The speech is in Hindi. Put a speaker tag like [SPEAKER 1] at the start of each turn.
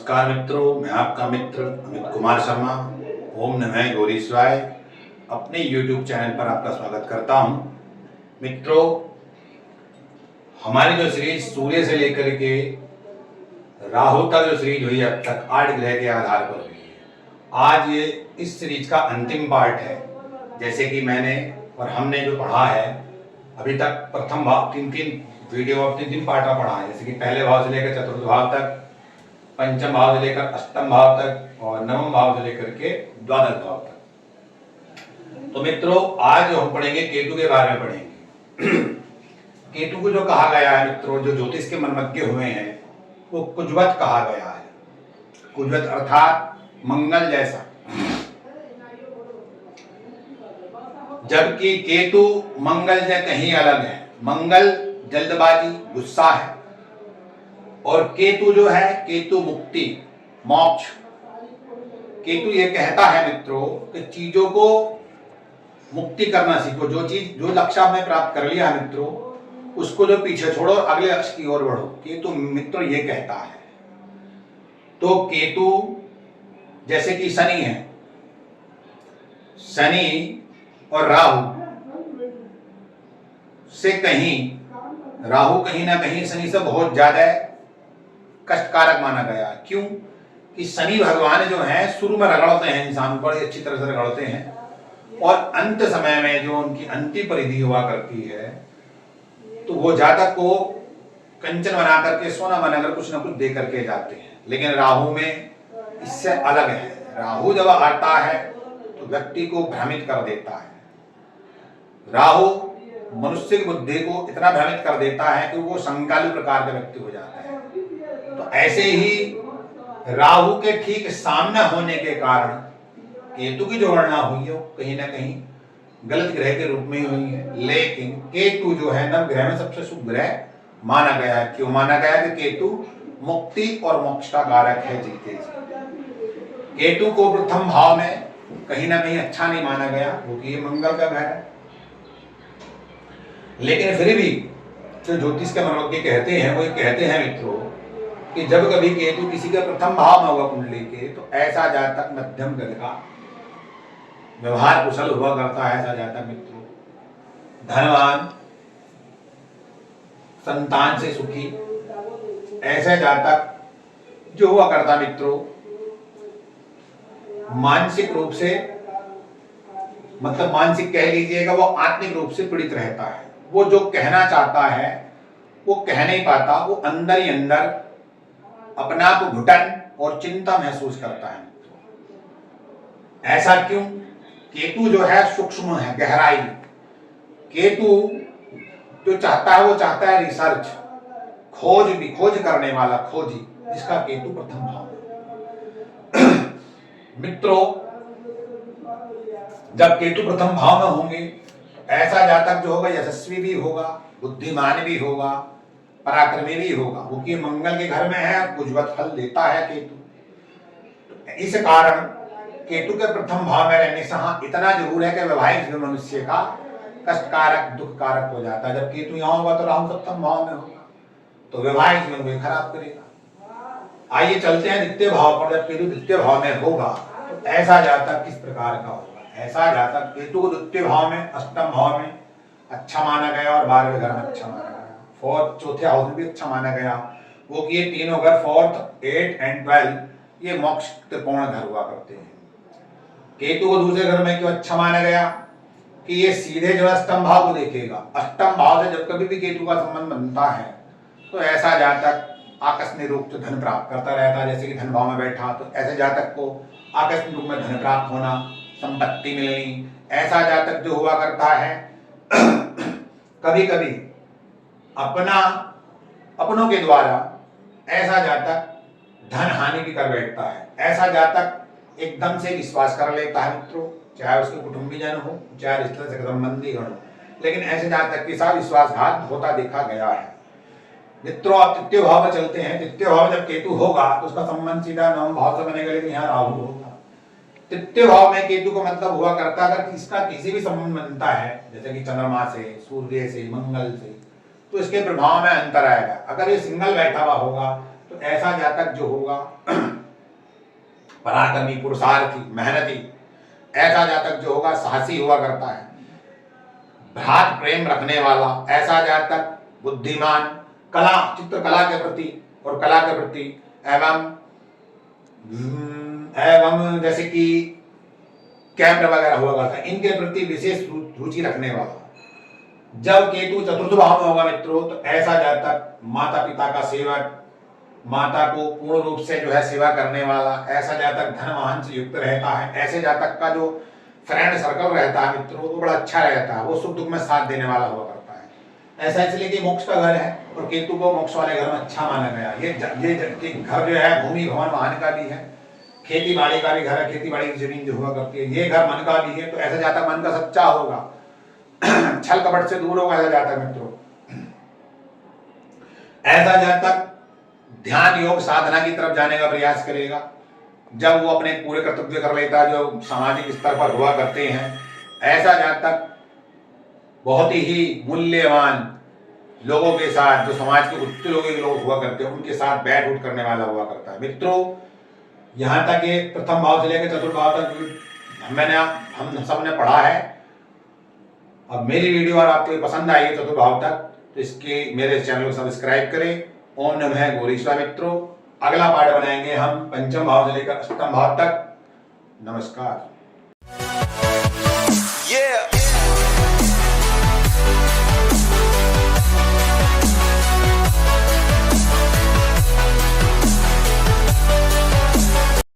[SPEAKER 1] नमस्कार मित्रों, मैं आपका मित्र अमित कुमार शर्मा। ओम नमः गौरी शिवाय। अपने YouTube चैनल पर आपका स्वागत करता हूं। मित्रों, हमारी जो सीरीज सूर्य से लेकर के राहु तक जो सीरीज हुई अब तक 8 ग्रह के आधार पर हुई है। आज ये इस सीरीज का अंतिम पार्ट है। जैसे कि मैंने और हमने जो पढ़ा है अभी तक, प्रथम भाव तीन तीन पार्ट में पढ़ा है। जैसे कि पहले भाव से लेकर चतुर्थ भाव तक, पंचम भाव से लेकर अष्टम भाव तक और नवम भाव से लेकर के द्वादश भाव तक। तो मित्रों, आज हम पढ़ेंगे केतु के बारे में पढ़ेंगे। केतु को जो कहा गया है मित्रों, जो ज्योतिष के मर्मज्ञ हुए हैं, वो कुजवत कहा गया है। कुजवत अर्थात मंगल जैसा, जबकि केतु मंगल से कहीं अलग है। मंगल जल्दबाजी, गुस्सा है, और केतु जो है, केतु मुक्ति, मोक्ष। केतु ये कहता है मित्रों कि चीजों को मुक्ति करना सीखो। जो लक्ष्य आपने प्राप्त कर लिया है मित्रों, उसको जो पीछे छोड़ो और अगले लक्ष्य की ओर बढ़ो। केतु मित्रों ये कहता है। तो केतु जैसे कि शनि है, शनि और राहु से राहु कहीं ना कहीं शनि से बहुत ज्यादा कष्टकारक माना गया। क्यों? कि शनि भगवान जो है शुरू में रगड़ते हैं इंसान को, बड़ी अच्छी तरह से रगड़ते हैं, और अंत समय में जो उनकी अंतिम परिधि हुआ करती है, तो वो जातक को कंचन बना करके, सोना बनाकर कुछ ना कुछ दे करके जाते हैं। लेकिन राहु में इससे अलग है। राहु जब आता है तो व्यक्ति को भ्रमित कर देता है। राहु मनुष्य की बुद्धि को इतना भ्रमित कर देता है कि वो संकाली प्रकार का व्यक्ति हो जाता है। तो ऐसे ही राहु के ठीक सामने होने के कारण केतु की जो गणना हुई है, वो कहीं ना कहीं गलत ग्रह के रूप में ही हुई है। लेकिन केतु जो है नवग्रह में सबसे शुभ ग्रह माना गया है। क्यों माना गया है? कि केतु मुक्ति और मोक्ष का कारक है। जीते जी केतु को प्रथम भाव में कहीं ना कहीं अच्छा नहीं माना गया, क्योंकि ये मंगल का ग्रह है। लेकिन फिर भी जो ज्योतिष के मर्मज्ञ कहते हैं, वो कहते हैं मित्रों कि जब कभी केतु किसी के प्रथम भाव में होगा कुंडली के, तो ऐसा जातक मध्यम गति का, व्यवहार कुशल हुआ करता है। ऐसा जातक मित्रों धनवान, संतान से सुखी, ऐसा जातक जो हुआ करता मित्रों मानसिक रूप से, मतलब मानसिक कह लीजिएगा, वो आत्मिक रूप से पीड़ित रहता है। वो जो कहना चाहता है वो कह नहीं पाता, वो अंदर ही अंदर अपना को घुटन और चिंता महसूस करता है। ऐसा क्यों? केतु जो है सूक्ष्म है, गहराई। केतु जो चाहता है वो चाहता है रिसर्च, खोज करने वाला, खोजी, जिसका केतु प्रथम भाव है। मित्रों, जब केतु प्रथम भाव में होंगे, ऐसा जातक जो होगा यशस्वी भी होगा, बुद्धिमान भी होगा, पराक्रमी भी होगा, क्योंकि मंगल के घर में है, कुजवत फल देता है केतु। इस कारण केतु के प्रथम भाव में रहने से हाँ इतना जरूर है कि वैवाहिक जीवन मनुष्य का कष्टकारक, दुखकारक हो जाता है। जब केतु यहाँ होगा तो राहु सप्तम भाव में होगा, तो वैवाहिक जीवन को खराब करेगा। आइए चलते हैं द्वितीय भाव पर। जब केतु द्वितीय भाव में होगा तो ऐसा जातक किस प्रकार का होगा? ऐसा जातक केतु को द्वितीय भाव में, अष्टम भाव में अच्छा माना गया और 12वें घर में अच्छा माना गया, फोर्थ, चौथे हाउस में भी अच्छा माना गया। वो कि ये तीनों घर, 4th, 8 एंड 12, ये मोक्ष त्रिकोण घर हुआ करते हैं। केतु को दूसरे घर में क्यों अच्छा माना गया? कि ये सीधे जो अष्टम भाव को देखेगा। अष्टम भाव से जब कभी भी केतु का संबंध बनता है तो ऐसा जातक आकस्मिक रूप से धन प्राप्त करता रहता है। जैसे कि धन भाव में बैठा तो ऐसे जातक को आकस्मिक रूप में धन प्राप्त होना, संपत्ति मिलनी। ऐसा जातक जो हुआ करता है कभी कभी अपनों के द्वारा ऐसा जातक धन हानि भी कर बैठता है। ऐसा जातक एकदम से विश्वास कर लेता है मित्रों, चाहे उसके कुटुंबीजन हो, चाहे रिश्ते से संबंधी गण हो, लेकिन ऐसे जातक के साथ विश्वासघात होता देखा गया है। मित्रों, आप तृतीय भाव में चलते हैं। तृतीय भाव में जब केतु होगा तो उसका संबंध सीधा नवम भाव से बनेगा, लेकिन यहाँ राहु होगा। तृतीय भाव में केतु का मतलब हुआ करता है अगर इसका किसी भी संबंध बनता है, जैसे कि चंद्रमा से, सूर्य से, मंगल से, तो इसके प्रभाव में अंतर आएगा। अगर ये सिंगल बैठा हुआ होगा तो ऐसा जातक जो होगा पराक्रमी, पुरुषार्थी, मेहनती, ऐसा जातक जो होगा साहसी हुआ करता है, भ्रात प्रेम रखने वाला, ऐसा जातक बुद्धिमान, कला, चित्रकला के प्रति और कला के प्रति एवं जैसे कि कैमरा वगैरह हुआ करता है, इनके प्रति विशेष रुचि रखने वाला। जब केतु चतुर्थ भाव में होगा मित्रों, तो ऐसा जातक माता पिता का सेवक, माता को पूर्ण रूप से जो है सेवा करने वाला, ऐसा जातक धन वाहन से युक्त रहता है। ऐसे जातक का जो फ्रेंड सर्कल रहता है मित्रों, वो बड़ा अच्छा रहता है, वो सुख दुख में साथ देने वाला हुआ करता है। ऐसा इसलिए कि मोक्ष का घर है और केतु को मोक्ष वाले घर में अच्छा माना गया। ये घर जो है भूमि भवन वाहन का भी है, खेती बाड़ी का भी घर है, खेती बाड़ी की जमीन जो हुआ करती है। ये घर मन का भी है, तो ऐसा जातक मन का सच्चा होगा, छल कपट से दूर होगा ऐसा जातक मित्रों। ऐसा जातक ध्यान योग साधना की तरफ जाने का प्रयास करेगा। जब वो अपने पूरे कर्तव्य कर लेता है जो सामाजिक स्तर पर हुआ करते हैं, ऐसा जातक बहुत ही मूल्यवान लोगों के साथ, जो समाज के उच्च लोग हुआ करते हैं, उनके साथ बैठ उठ करने वाला हुआ करता है मित्रों। यहाँ तक ये प्रथम भाव से लेकर चतुर्थ भाव तक हम सब ने पढ़ा है। अब मेरी वीडियो और आपको पसंद आई है चतुर्थ भाव तक, तो इसके मेरे चैनल को सब्सक्राइब करें। ओम नमः गौरीश्वर मित्रों। अगला पाठ बनाएंगे हम पंचम भाव से लेकर अष्टम भाव तक। नमस्कार।